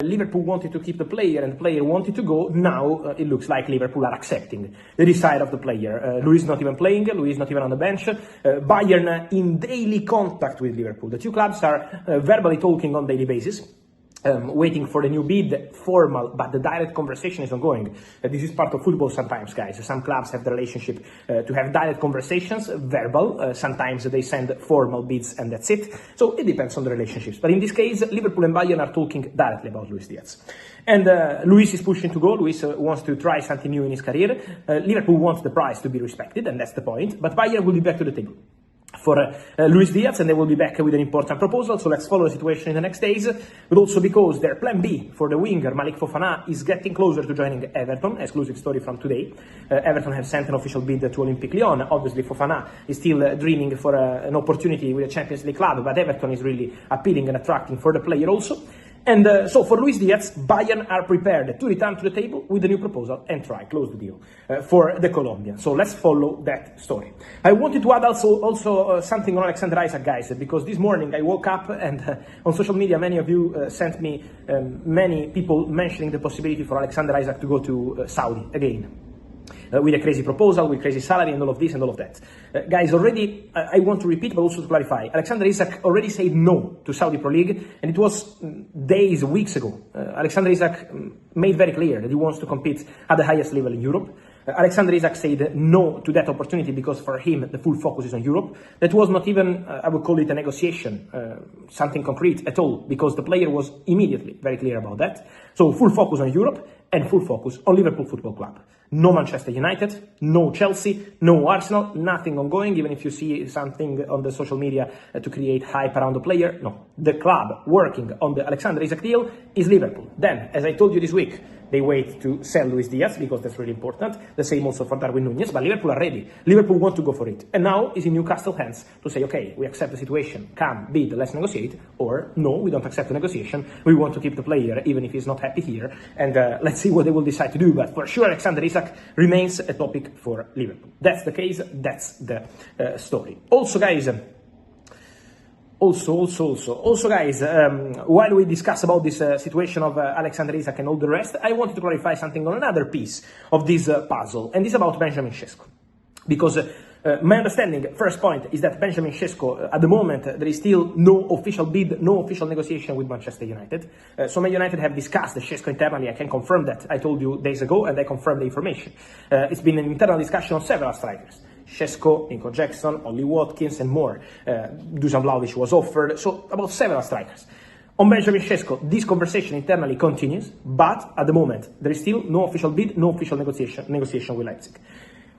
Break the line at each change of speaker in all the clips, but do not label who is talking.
Liverpool wanted to keep the player and the player wanted to go. Now it looks like Liverpool are accepting the desire of the player. Luis not even playing, Luis not even on the bench. Bayern in daily contact with Liverpool. The two clubs are verbally talking on daily basis. Waiting for the new bid, formal, but the direct conversation is ongoing. This is part of football sometimes, guys. Some clubs have the relationship to have direct conversations, verbal. Sometimes they send formal bids and that's it. So it depends on the relationships. But in this case, Liverpool and Bayern are talking directly about Luis Diaz. And Luis is pushing to go. Luis wants to try something new in his career. Liverpool wants the price to be respected, and that's the point. But Bayern will be back to the table for Luis Diaz, and they will be back with an important proposal. So let's follow the situation in the next days, but also because their plan B for the winger Malik Fofana is getting closer to joining Everton. Exclusive story from today. Everton have sent an official bid to Olympique Lyon. Obviously Fofana is still dreaming for an opportunity with a Champions League club, but Everton is really appealing and attracting for the player also. And so for Luis Diaz, Bayern are prepared to return to the table with a new proposal and try close the deal for the Colombian. So let's follow that story. I wanted to add also something on Alexander Isak, guys, because this morning I woke up and on social media many of you sent me many people mentioning the possibility for Alexander Isak to go to Saudi again. With a crazy proposal, with crazy salary and all of this and all of that. Guys, already, I want to repeat, but also to clarify, Alexander Isak already said no to Saudi Pro League, and it was days, weeks ago. Alexander Isak made very clear that he wants to compete at the highest level in Europe. Alexander Isak said no to that opportunity because for him the full focus is on Europe. That was not even, I would call it a negotiation, something concrete at all, because the player was immediately very clear about that. So full focus on Europe and full focus on Liverpool Football Club. No Manchester United, no Chelsea, no Arsenal, nothing ongoing, even if you see something on the social media to create hype around the player. No, the club working on the Alexander Isak deal is Liverpool. Then, as I told you this week, they wait to sell Luis Diaz because that's really important. The same also for Darwin Núñez, but Liverpool are ready. Liverpool want to go for it. And now it's in Newcastle hands to say, okay, we accept the situation, come, bid, let's negotiate, or no, we don't accept the negotiation, we want to keep the player even if he's not happy here, and let's see what they will decide to do. But for sure, Alexander Isak remains a topic for Liverpool. That's the case, that's the story. Also, guys, guys, while we discuss about this situation of Alexander Isak and all the rest, I wanted to clarify something on another piece of this puzzle, and this is about Benjamin Sesko. Because my understanding, first point, is that Benjamin Sesko, at the moment, there is still no official bid, no official negotiation with Manchester United. So Man United have discussed the Sesko internally. I can confirm that. I told you days ago, and I confirmed the information. It's been an internal discussion on several strikers. Sesko, Nico Jackson, Ollie Watkins, and more. Dusan Vlahovic was offered, so about several strikers. On Benjamin Sesko, this conversation internally continues, but at the moment, there is still no official bid, no official negotiation with Leipzig.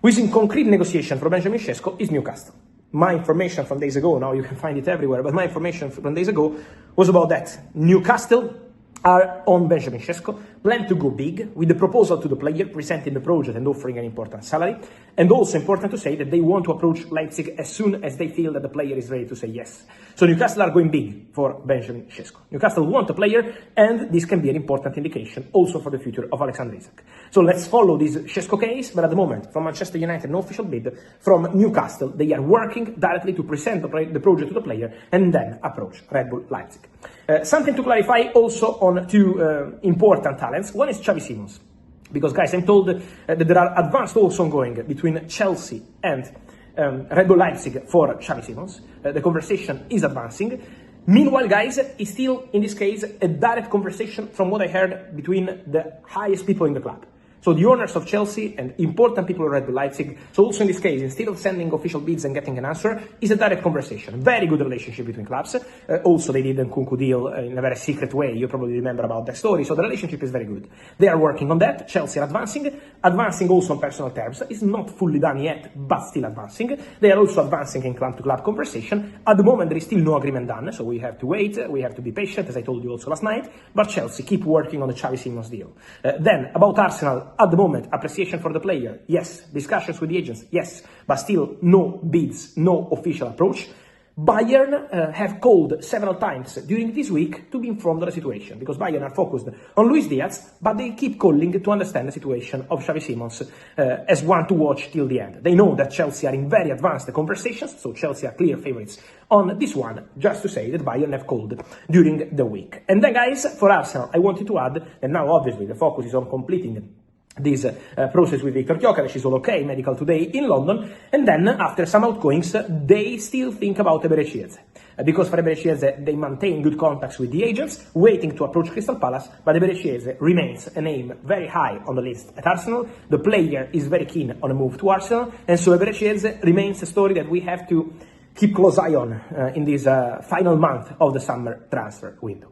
Within concrete negotiation for Benjamin Sesko is Newcastle. My information from days ago, now you can find it everywhere, but my information from days ago was about that. Newcastle are on Benjamin Sesko, plan to go big with the proposal to the player, presenting the project and offering an important salary. And also important to say that they want to approach Leipzig as soon as they feel that the player is ready to say yes. So Newcastle are going big for Benjamin Sesko. Newcastle want a player, and this can be an important indication also for the future of Alexander Isak. So let's follow this Sesko case, but at the moment, from Manchester United, no official bid. From Newcastle, they are working directly to present the project to the player and then approach Red Bull Leipzig. Something to clarify also on two important talents. One is Xavi Simons. Because, guys, I'm told that there are advanced talks ongoing between Chelsea and Red Bull Leipzig for Xavi Simons. The conversation is advancing. Meanwhile, guys, it's still, in this case, a direct conversation from what I heard between the highest people in the club. So the owners of Chelsea and important people at Red Bull Leipzig. So also in this case, instead of sending official bids and getting an answer, is a direct conversation. Very good relationship between clubs. Also, they did the 𝐭𝐗𝐂𝐿 deal in a very secret way. You probably remember about that story. So the relationship is very good. They are working on that. Chelsea are advancing also on personal terms. It's not fully done yet, but still advancing. They are also advancing in club-to-club conversation. At the moment, there is still no agreement done, so we have to wait. We have to be patient, as I told you also last night. But Chelsea keep working on the Xavi Simons deal. Then, about Arsenal, at the moment, appreciation for the player, yes. Discussions with the agents, yes. But still, no bids, no official approach. Bayern have called several times during this week to be informed of the situation, because Bayern are focused on Luis Diaz, but they keep calling to understand the situation of Xavi Simons as one to watch till the end. They know that Chelsea are in very advanced conversations, so Chelsea are clear favorites on this one, just to say that Bayern have called during the week. And then, guys, for Arsenal, I wanted to add, and now obviously the focus is on completing this process with 𝐂𝐗𝐂𝐿, she's all okay, medical today in London, and then after some outgoings, they still think about Eberechi Eze. Because for Eberechi Eze, they maintain good contacts with the agents, waiting to approach Crystal Palace, but Eberechi Eze remains a name very high on the list at Arsenal. The player is very keen on a move to Arsenal, and so Eberechi Eze remains a story that we have to keep close eye on in this final month of the summer transfer window.